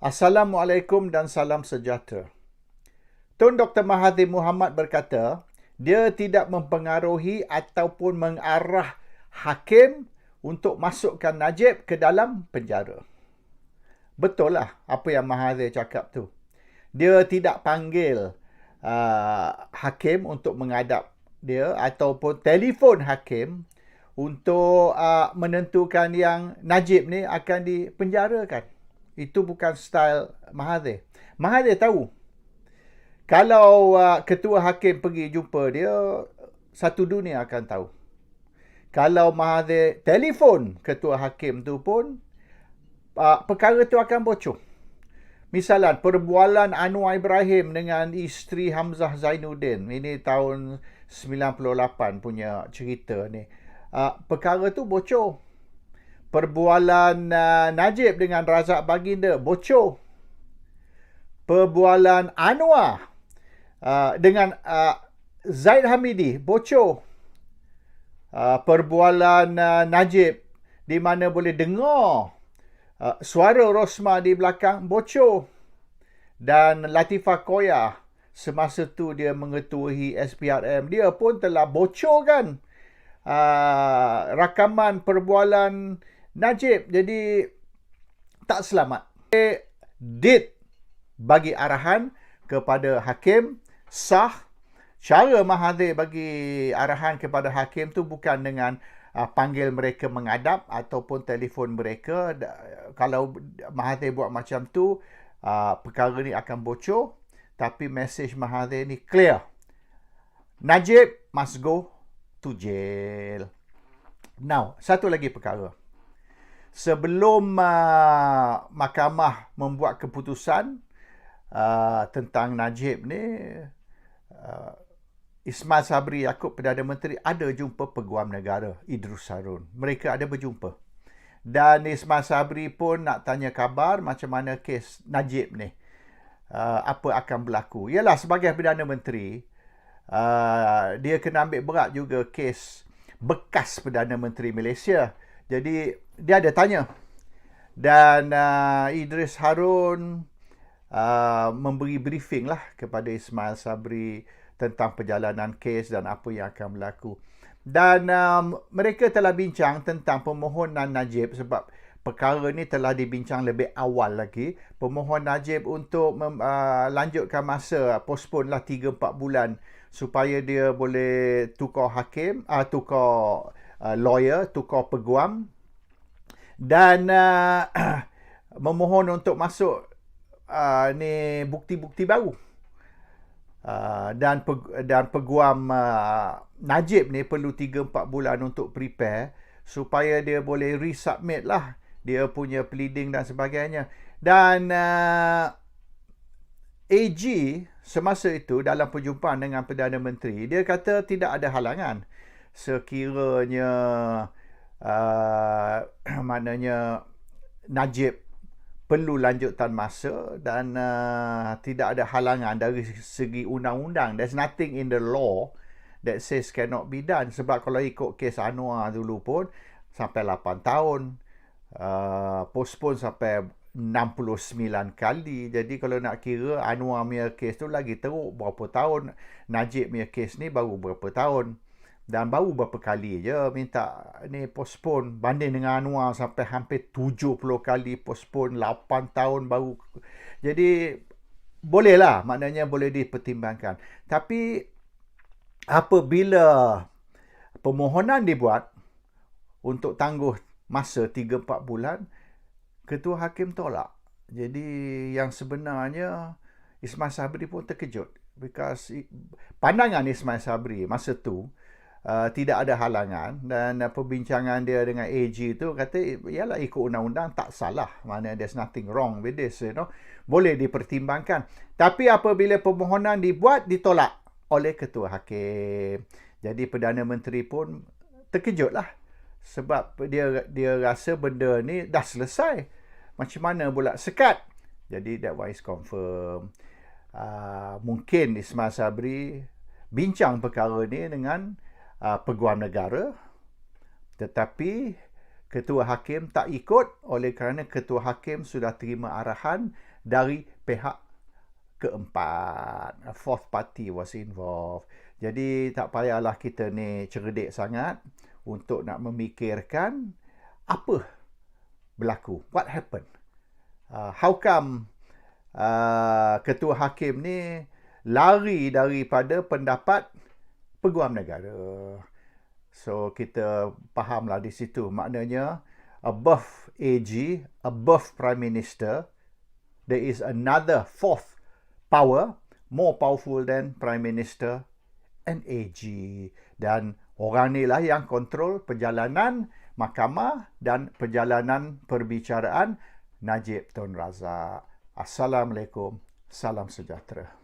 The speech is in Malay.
Assalamualaikum dan salam sejahtera. Tun Dr. Mahathir Mohamad berkata, dia tidak mempengaruhi ataupun mengarah hakim untuk masukkan Najib ke dalam penjara. Betul lah apa yang Mahathir cakap tu. Dia tidak panggil hakim untuk menghadap dia ataupun telefon hakim untuk menentukan yang Najib ni akan dipenjarakan. Itu bukan style Mahathir. Mahathir tahu kalau ketua hakim pergi jumpa dia, satu dunia akan tahu. Kalau Mahathir telefon ketua hakim tu pun, perkara tu akan bocor. Misalnya, perbualan Anwar Ibrahim dengan isteri Hamzah Zainuddin. Ini tahun 98 punya cerita ni. Perkara tu bocor. Perbualan Najib dengan Razak Baginda bocor. Perbualan Anwar dengan Zaid Hamidi bocor. Perbualan Najib di mana boleh dengar suara Rosmah di belakang bocor. Dan Latifah Koya semasa tu dia mengetuai SPRM, dia pun telah bocorkan rakaman perbualan Najib. Jadi tak selamat. Did bagi arahan kepada hakim sah. Cara Mahathir bagi arahan kepada hakim tu bukan dengan panggil mereka menghadap ataupun telefon mereka. Kalau Mahathir buat macam tu, perkara ni akan bocor. Tapi mesej Mahathir ni clear. Najib must go to jail. Now, satu lagi perkara. Sebelum mahkamah membuat keputusan tentang Najib ni, Ismail Sabri Yaakob, Perdana Menteri, ada jumpa Peguam Negara Idrus Harun. Mereka ada berjumpa. Dan Ismail Sabri pun nak tanya khabar macam mana kes Najib ni. Apa akan berlaku. Yalah, sebagai Perdana Menteri, dia kena ambil berat juga kes bekas Perdana Menteri Malaysia. Jadi, dia ada tanya. Dan Idris Harun memberi briefing lah kepada Ismail Sabri tentang perjalanan kes dan apa yang akan berlaku. Dan mereka telah bincang tentang permohonan Najib sebab perkara ni telah dibincang lebih awal lagi. Pemohon Najib untuk lanjutkan masa, postpone lah 3-4 bulan supaya dia boleh tukar hakim, tukar lawyer, tukar peguam. Dan memohon untuk masuk ni bukti-bukti baru. Dan peguam Najib ni perlu 3-4 bulan untuk prepare supaya dia boleh resubmit lah dia punya pleading dan sebagainya. Dan AG semasa itu dalam perjumpaan dengan Perdana Menteri, dia kata tidak ada halangan sekiranya maknanya Najib perlu lanjutan masa dan tidak ada halangan dari segi undang-undang. There's nothing in the law that says cannot be done. Sebab kalau ikut kes Anwar dulu pun sampai 8 tahun, postpone sampai 69 kali. Jadi kalau nak kira Anwar punya kes tu lagi teruk berapa tahun, Najib punya kes ni baru berapa tahun. Dan baru berapa kali je minta ni postpone, banding dengan Anwar sampai hampir 70 kali postpone, 8 tahun baru. Jadi boleh lah, maknanya boleh dipertimbangkan. Tapi apabila permohonan dibuat untuk tangguh masa 3-4 bulan, ketua hakim tolak. Jadi yang sebenarnya Ismail Sabri pun terkejut, because pandangan Ismail Sabri masa tu tidak ada halangan. Dan perbincangan dia dengan AG tu kata, yalah ikut undang-undang tak salah, mana there's nothing wrong with this, boleh dipertimbangkan. Tapi apabila permohonan dibuat, ditolak oleh ketua hakim. Jadi Perdana Menteri pun terkejut lah, sebab dia rasa benda ni dah selesai, macam mana pula sekat. Jadi that one is confirm. Mungkin Ismail Sabri bincang perkara ni dengan Peguam Negara, tetapi ketua hakim tak ikut oleh kerana ketua hakim sudah terima arahan dari pihak keempat. A fourth party was involved. Jadi tak payahlah kita ni cerdik sangat untuk nak memikirkan apa berlaku. What happened? How come ketua hakim ni lari daripada pendapat Peguam Negara? So kita fahamlah di situ, maknanya above AG, above Prime Minister, there is another fourth power more powerful than Prime Minister and AG. Dan orang ni lah yang kontrol perjalanan mahkamah dan perjalanan perbicaraan Najib Tun Razak. Assalamualaikum. Salam sejahtera.